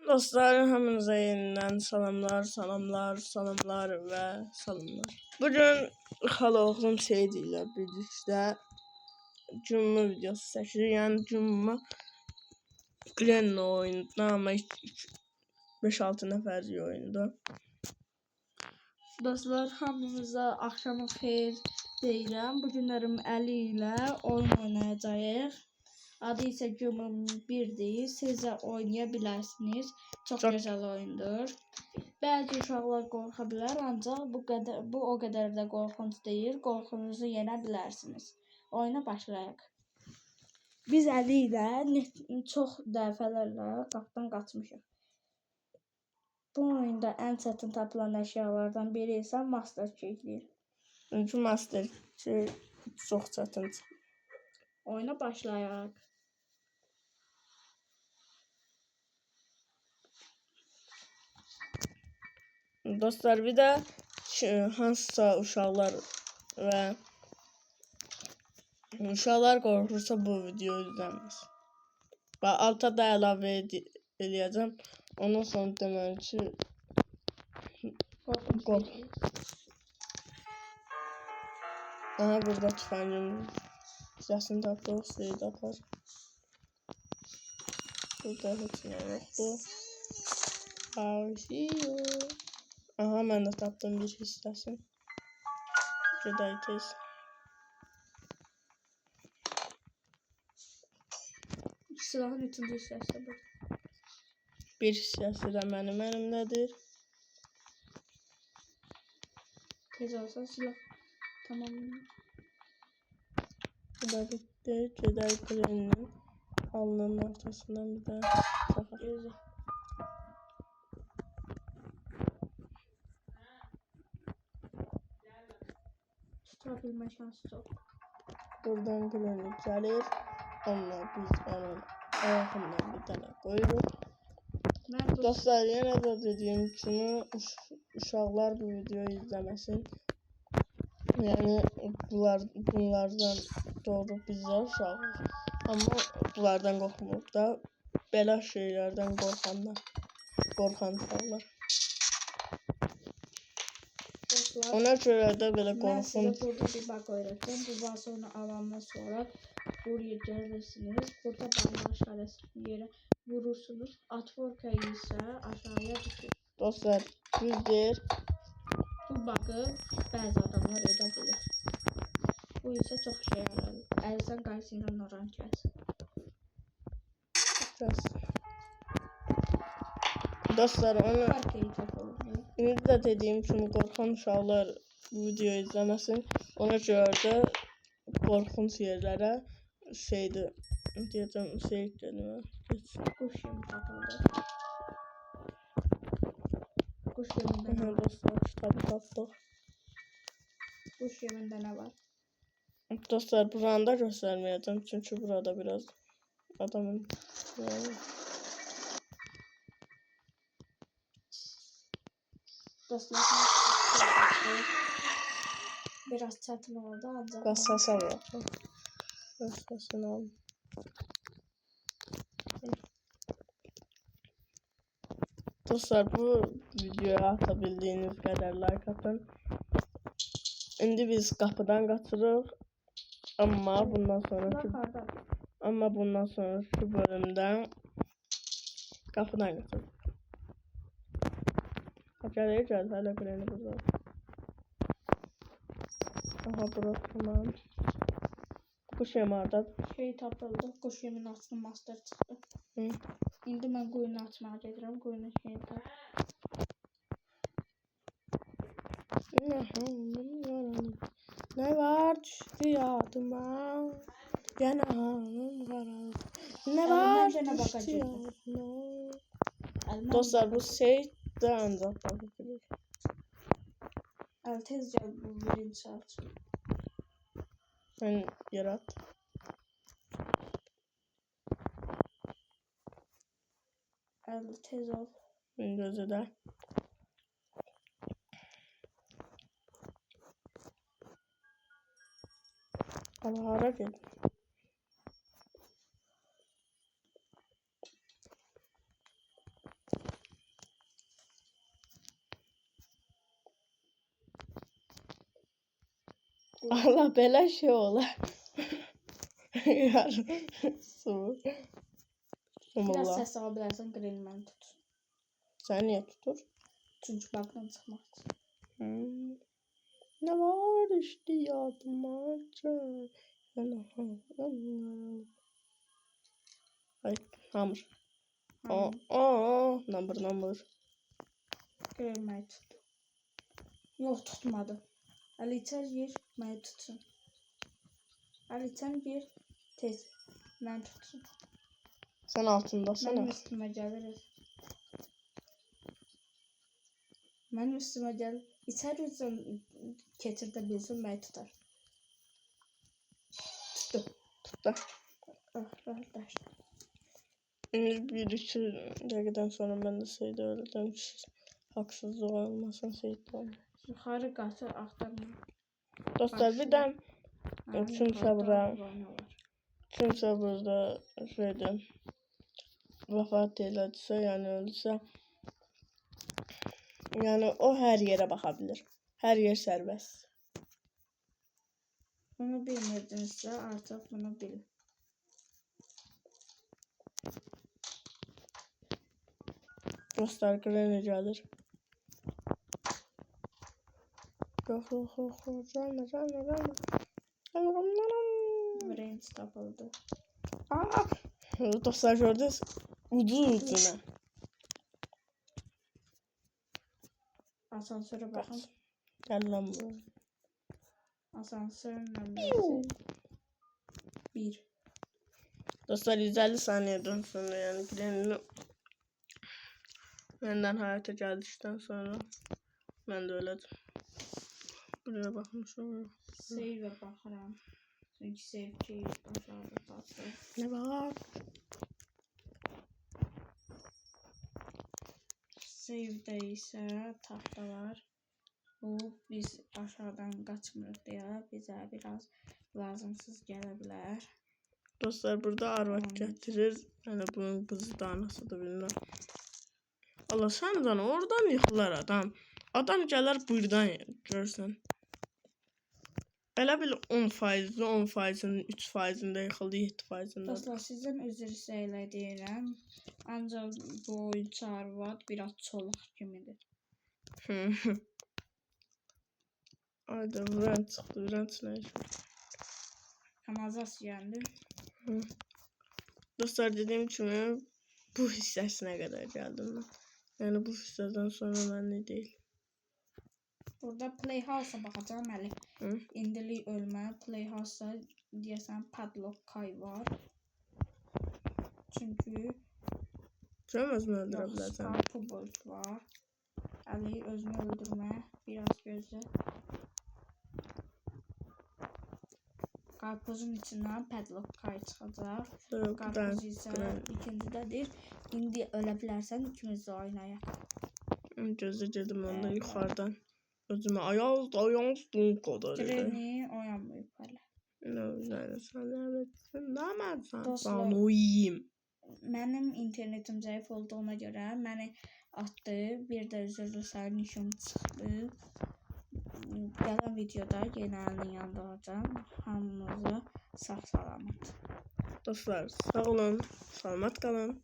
Dostlar, hamınıza yeniden salamlar ve salamlar. Bugün xala oğlum Seyid ilə birlikdə cümlə videosu çəkirik. Yəni cümlə Glenn oyununda, amma 5-6 nəfərlik oyundur. Dostlar, hamınıza axşamın xeyir deyirəm. Bugünlərim Əli ilə oyun oynayacağıq. Adı isə Cümüm 1-dir. Siz də oynaya bilərsiniz. Çox gözəl oyundur. Bəzi uşaqlar qorxa bilər, ancaq bu o qədər də qorxunc deyil. Qorxunuzu yenə bilərsiniz. Oyuna başlayaq. Biz Əli ilə çox dəfələrlə qapıdan qaçmışıq. Bu oyunda ən çətin tapılan əşyalardan biri isə Master Key'dir. Çünki Master Key çox çətindir. Oyuna başlayaq. Dostlar, bir də hansısa uşaqlar qorxursa bu videoyu izləməz. Və alta da əlavə eləyəcəm. Ondan sonra deməli ki Aha, burada tüfəngin səsini tapdıq, Seyid apar. Burada heç nə yoxdur. Aha, mən də tapdım bir hissəsini. Gedək tez. Silahın üçüncü hissəsi bu. Bir hissəsi də mənim əlimdədir. Tez olsa silah tamamlanır. Bu da bitti. Gedək Glenn'in alnının ortasından bir də çapaq. Tutabilmə şansı çox. Buradan Glenn gəlir. Amma biz onun ayağından bir dənə qoyuruq. Dostlar, yenə də dediyim kimi uşaqlar bu videoyu izləməsin. Yəni bunlardan doğru biz də uşağıq. Amma bunlardan qorxmuruq da. Belə şeylərdən qorxan uşaqlar. Ona görə də belə qorxun. Mən sizə burada bir bak öyrətdim. Bu basonu alandan sonra buraya gelirsiniz. Burada bağlı işarəsini yerə vurursunuz. Atvorkayı isə aşağıya düşür. Dostlar, düzdür. Bu bakı bəzi adamlar edə bilir. Bu isə çox şey yaradır. Əlsən qayısıyla oran kəs. Dostlar, onu indi də dediyim kimi qorxan uşaqlar videoyu izləməsin. Ona görə də qorxunc yerlərə şeydir. Deyəcəm, gəlmə. Quş yemi tapıldı. Quş yemində nə var? Dostlar, kitabı tapdıq. Quş yemində nə var? Dostlar, buranı da göstərməyəcəm. Çünki burada biraz adamın Dostlar, biraz çətin oldu ancaq. Qassasa var. Qassasını alın. Dostlar, bu videoya atabildiğiniz kadar like atın. İndi biz qapıdan qaçırıq. Amma bundan sonra şu bölümdən qapıdan qaçırıq. Gəlir, hələ Glenn burada. Aha, burası tamam. Quş yemi hardadır? Şey tapıldı, quş yemin altında master çıxdı. İndi mən quyunu açmağa gedirəm, quyunun şeyini tap. Ne var düştü yadıma, yanağım qaraldı. Ne var düştü yadıma. Dostlar, bu Seyid də ancaq bakabilir. Tezcə bu birinci aç. Mən yarat. Tez ol. Windows'u da. Allah hara gel. Allah belə şey olar. Yarın su. Biraz Allah. ses alabilirsen Greenman tut. Sen niye tutur? Çünkü baktan çıkmak için. Ne var işte yardıma. Ay hamur. Number. Greenman tuttu. Yok tutmadı. Ali içer gir. Ben tutsun. Ali içer gir. Tez. Ben tutsun. Sen altındasın. Benim üstüme geliriz. Benim üstüme gel. İçer yüzden getirtebilsin ben tutar. Tuttu. Tuttu. Arkadaşlar. Bir iki dakikadan sonra ben de Seyit'e öyle demiş. Haksızlık olmasın Seyit'le olmuş. Yukarı katı aktarma. Dostlar bir de kimse burada şeyden vefat elədirsə, yani ölürsə, yani o her yere bakabilir. Her yer serbest. Bunu bilmirdinizsə artık bunu bilin. Dostlar Granny gelir. Yok. Gelme. Brains tapıldı. Dostlar gördünüz. Ucuna. Asansöre bakın. Gel lan bu. Asansörün nömrəsi 1. Dostlar 150 saniyeden sonra yani Granny'nin benden hayata geldikten sonra ben de öyledim. Buraya bakın şöyle. Save'e baxıram. Çünki save ki aşağıda tatlı. Ne bak? Save'də isə taxtalar. Bu biz aşağıdan qaçmırıq deyə bizə biraz lazımsız gələ bilər. Dostlar burada arvad getirir. Yani bunun kızı da anası da bilmem. Allah senden oradan yıkılar adam. Adam gələr buradan görsən. Elə bil 10%, 10%'nin 3%'ində yıkıldı, 7%'ında. Dostlar sizdən üzr istəyirlər deyirəm. Ancaq bu oyunçu arvad biraz çolaq kimidir. Ayda vuran çıxdı, vuran çıxdı. Kamazas geldi. Dostlar dediğim kimi bu hissəsinə qədər gəldim mən. Yəni bu hissədən sonra mənlik deyil. Burada Playhouse'a bakacağım Ali. İndilik ölmə. Playhouse'da deyəsən Padlock Kay var. Çünkü Sen özünü öldürə bilərsən. Scarpobolt var. Ali özünü öldürmə. Biraz gözlə. Karpuzun içindən Padlock Kay çıxacaq. Karpuz isə ikincidedir. İndi ölə bilərsən ikimiz də oynayaq. Gözlədim onda yuxarıdan. Özümə ayaz kadar. Granny oyanmayıb hələ. Dostlar, uyuyayım. Mənim internetim zəif olduğuna görə məni atdı. Bir də üzrlü sərnişim çıxdı. Gələn videoda yenə əlinin yanında olacağım. Hamınıza sağ salamat. Dostlar sağ olun, salamat kalın.